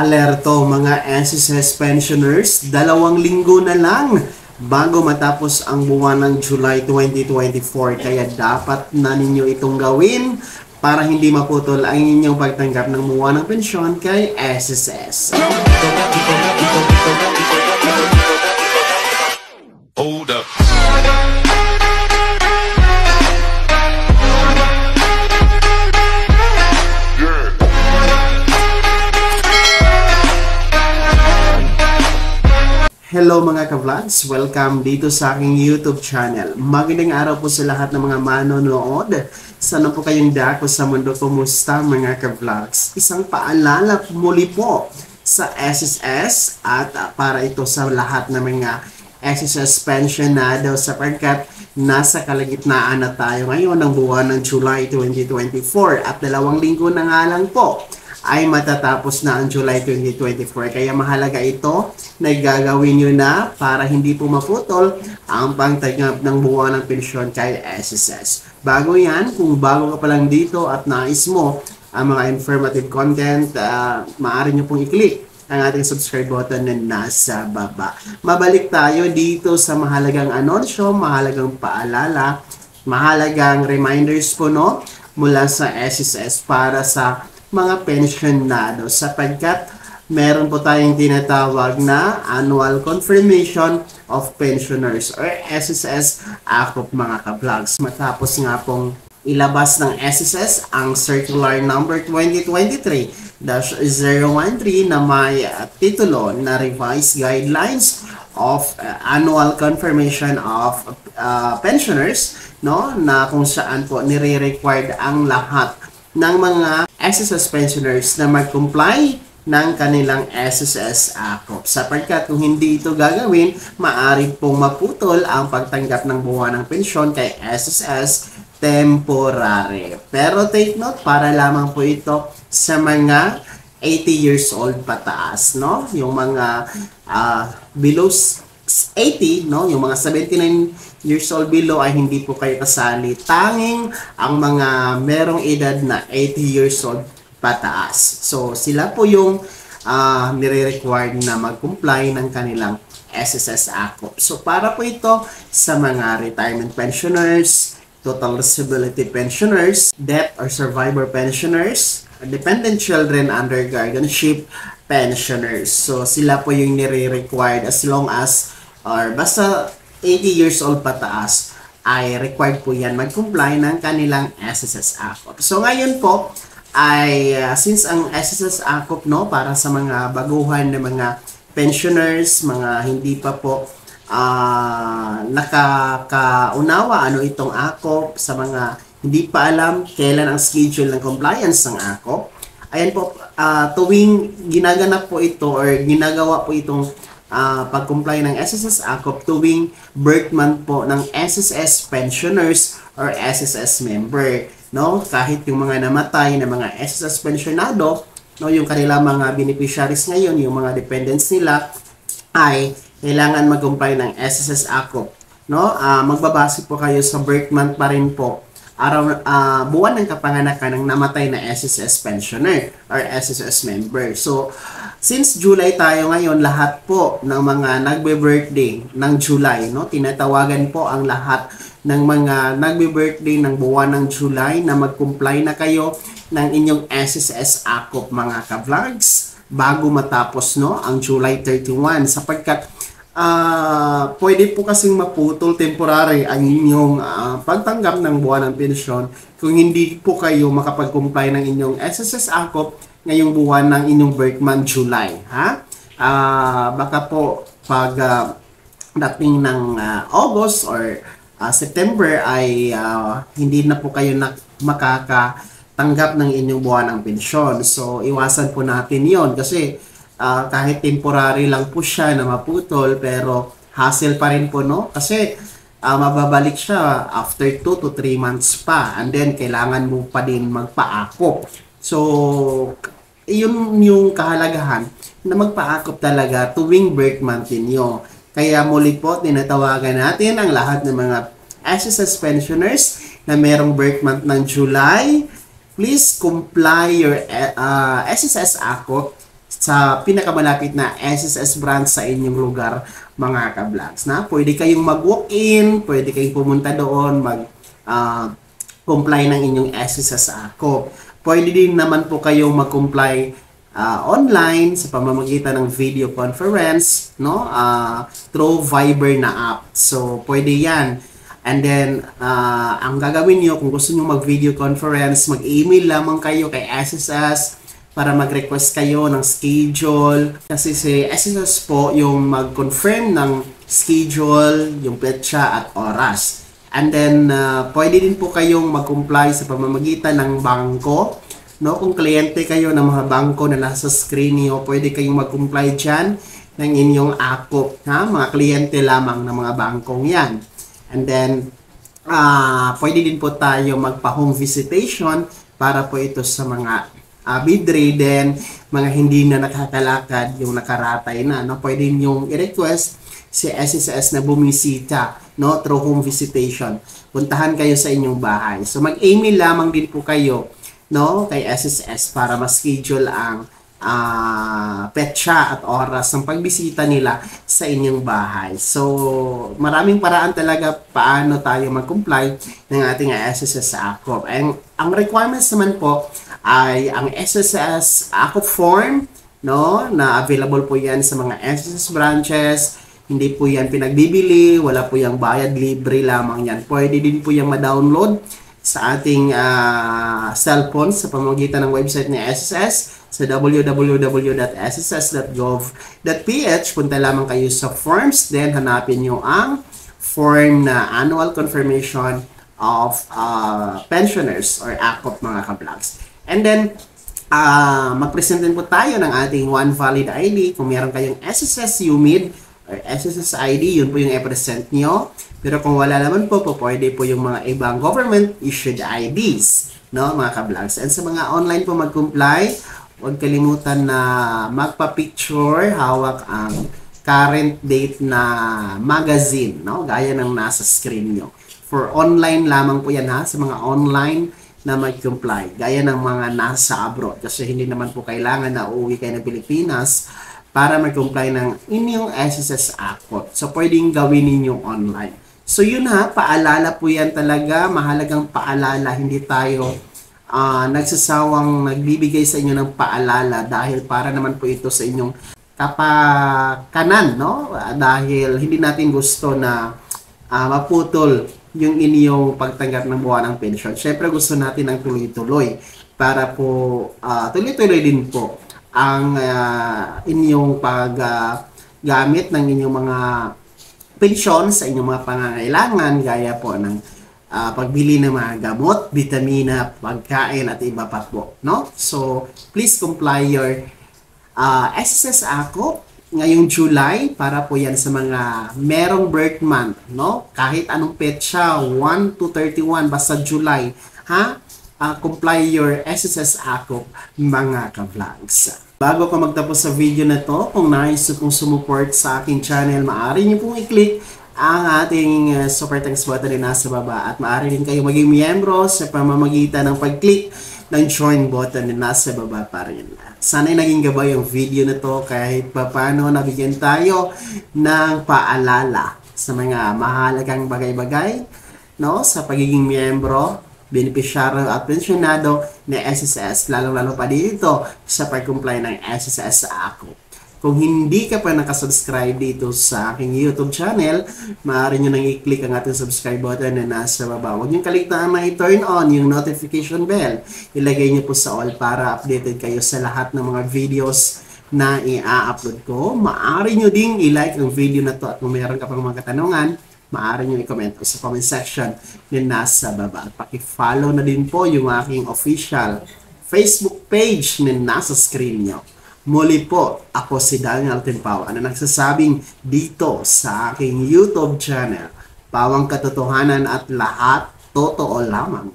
Alerto mga SSS pensioners, 2 linggo na lang bago matapos ang buwan ng July 2024. Kaya dapat na ninyo itong gawin para hindi maputol ang inyong pagtanggap ng buwan ng pensyon kay SSS. Hold up. Hello mga ka-vlogs! Welcome dito sa aking YouTube channel. Magandang araw po sa lahat ng mga manonood. Sana po kayong dako sa mundo. Kumusta mga ka-vlogs? Isang paalala muli po sa SSS at para ito sa lahat ng mga SSS pensionado sapagkat nasa kalagitnaan na tayo ngayon ng buwan ng July 2024 at 2 linggo na nga lang po ay matatapos na ang July 2024. Kaya mahalaga ito na gagawin nyo na para hindi po maputol ang pangtanggap ng buwan ng pensyon kay SSS. Bago yan, kung bago ka pa lang dito at nais mo ang mga informative content, maaari nyo pong i-click ang ating subscribe button na nasa baba. Mabalik tayo dito sa mahalagang anunsyo, mahalagang paalala, mahalagang reminders po no, mula sa SSS para sa mga pensionado sapagkat meron po tayong tinatawag na Annual Confirmation of Pensioners or SSS AKOP mga ka-vlogs. Matapos nga pong ilabas ng SSS ang Circular Number 2023-013 na may titulo na Revised Guidelines of Annual Confirmation of Pensioners, no, na kung saan po nire-required ang lahat ng mga SSS pensioners na mag-comply ng kanilang SSS AKOP. Sapagkat kung hindi ito gagawin, maaari pong maputol ang pagtanggap ng buwan ng pensyon kay SSS temporary. Pero take note, para lamang po ito sa mga 80 years old pataas, no? Yung mga below 80, no? Yung mga 79 years old below ay hindi po kayo kasali. Tanging ang mga merong edad na 80 years old pataas. So, sila po yung nire-required na mag-comply ng kanilang SSS AKOP. So, para po ito sa mga retirement pensioners, total disability pensioners, death or survivor pensioners, dependent children under guardianship pensioners. So, sila po yung nire-required as long as or basta 80 years old pataas ay required po yan mag-comply ng kanilang SSS AKOP. So ngayon po ay since ang SSS AKOP no para sa mga baguhan na mga pensioners, mga hindi pa po nakakaunawa ano itong AKOP, sa mga hindi pa alam kailan ang schedule ng compliance ng AKOP. Ayan po, tuwing ginaganap po ito or ginagawa po itong pag-comply ng SSS AKOP tuwing birth month po ng SSS pensioners or SSS member, no? Kahit yung mga namatay na mga SSS pensionado, no, yung kanilang mga beneficiaries ngayon, yung mga dependents nila ay kailangan mag-comply ng SSS AKOP, no? Magbabase po kayo sa birth month pa rin po, buwan ng kapanganakan ng namatay na SSS pensioner or SSS member. So, since July tayo ngayon, lahat po ng mga nagbe-birthday ng July, no? Tinatawagan po ang lahat ng mga nagbe-birthday ng buwan ng July na mag-comply na kayo ng inyong SSS AKOP mga ka-vlogs bago matapos no ang July 31 sapagkat pwede po kasing maputol temporary ang inyong pagtanggap ng buwan ng pensyon kung hindi po kayo makapag-comply ng inyong SSS AKOP ngayong buwan ng inyong birth month July, ha? Baka po pag dating ng August or September ay hindi na po kayo makakatanggap ng inyong buwan ng pensyon. So iwasan po natin 'yon kasi kahit temporary lang po siya na maputol pero hassle pa rin po no kasi mababalik siya after 2 to 3 months pa and then kailangan mo pa din magpa-AKOP. So, yun yung kahalagahan na magpa-AKOP talaga tuwing birth month ninyo. Kaya muli po, tinatawagan natin ang lahat ng mga SSS pensioners na merong birth month ng July. Please comply your SSS AKOP sa pinakamalapit na SSS branch sa inyong lugar, mga ka-vlogs. Na pwede kayong mag-walk-in, pwede kayong pumunta doon, comply ng inyong SSS Akop. Pwede din naman po kayong mag-comply online sa pamamagitan ng video conference, no? Through Viber na app. So, pwede yan. And then, ang gagawin nyo, kung gusto nyo mag-video conference, mag-email lamang kayo kay SSS para mag-request kayo ng schedule. Kasi si SSS po yung mag-confirm ng schedule, yung petsa at oras. And then, pwede din po kayong mag-comply sa pamamagitan ng bangko. No, kung kliyente kayo ng mga bangko na nasa screen niyo, pwede kayong mag-comply dyan ng inyong Akop. Mga kliyente lamang ng mga bangkong yan. And then, pwede din po tayo magpa-home visitation para po ito sa mga bedridden, mga hindi na nakakalakad, yung nakaratay na. No? Pwede niyong i-request si SSS na bumisita, no, through home visitation. Puntahan kayo sa inyong bahay. So, mag-email lamang din po kayo, no, kay SSS para ma-schedule ang petsa at oras ng pagbisita nila sa inyong bahay. So, maraming paraan talaga paano tayo mag-comply ng ating SSS Akop. Ang requirements naman po ay ang SSS Akop form, no, na available po yan sa mga SSS branches. Hindi po yan pinagbibili, wala po yung bayad, libre lamang yan. Pwede din po yung ma-download sa ating cellphone sa pamamagitan ng website ni SSS sa www.sss.gov.ph. Punta lamang kayo sa forms, then hanapin nyo ang form na annual confirmation of pensioners or Akop, mga ka-vlogs. And then, mag-present din po tayo ng ating one valid ID. Kung meron kayong SSS UMID or SSS ID, yun po yung i-present nyo. Pero kung wala naman po, pwede po yung mga ibang government-issued IDs, no, mga ka-vlogs. And sa mga online po mag-comply, huwag kalimutan na magpa-picture, hawak ang current date na magazine, no, gaya ng nasa screen nyo. For online lamang po yan, ha, sa mga online na mag-comply, gaya ng mga nasa abroad. Kasi hindi naman po kailangan na uuwi kayo ng Pilipinas para mag-comply ng inyong SSS Akop. So, pwedeng gawin ninyong online. So, yun ha, paalala po yan talaga. Mahalagang paalala. Hindi tayo nagsasawang nagbibigay sa inyo ng paalala dahil para naman po ito sa inyong kapakanan, no? Dahil hindi natin gusto na maputol yung inyong pagtanggap ng buwan ng pension. Siyempre, gusto natin ng tuloy-tuloy para po tuloy-tuloy din po ang inyong paggamit ng inyong mga pensyon sa inyong mga pangangailangan, gaya po ng pagbili ng mga gamot, vitamina, pagkain at iba pa po, no? So, please comply your SSS Akop ngayong July para po yan sa mga merong birth month, no? Kahit anong petsa, 1 to 31, basta July, ha? Comply your SSS Akop, mga ka-vlogs. Bago ko magtapos sa video na to, kung nais pong sumuport sa aking channel, maaari niyo pong i-click ang ating super thanks button na nasa baba at maaari din kayo maging miyembro sa pamamagitan ng pag-click ng join button na nasa baba pa rin. Sana'y naging gabay yung video na to kahit paano nabigyan tayo ng paalala sa mga mahalagang bagay-bagay, no, sa pagiging miyembro, beneficiaryo at pensyonado ng SSS, lalong-lalo pa dito sa pag-comply ng SSS Akop. Kung hindi ka pa nakasubscribe dito sa aking YouTube channel, maaari nyo nang i-click ang ating subscribe button na nasa baba. Huwag nyo kaligtaan na i-turn on yung notification bell. Ilagay nyo po sa all para updated kayo sa lahat ng mga videos na i-upload ko. Maaari nyo ding i-like ang video na to at kung mayroon ka pang mga katanungan, maaari nyo i-comment sa comment section na nasa baba. At paki-follow na din po yung aking official Facebook page na nasa screen nyo. Muli po, ako si Daniel Timpaw na nagsasabing dito sa aking YouTube channel, pawang katotohanan at lahat totoo lamang.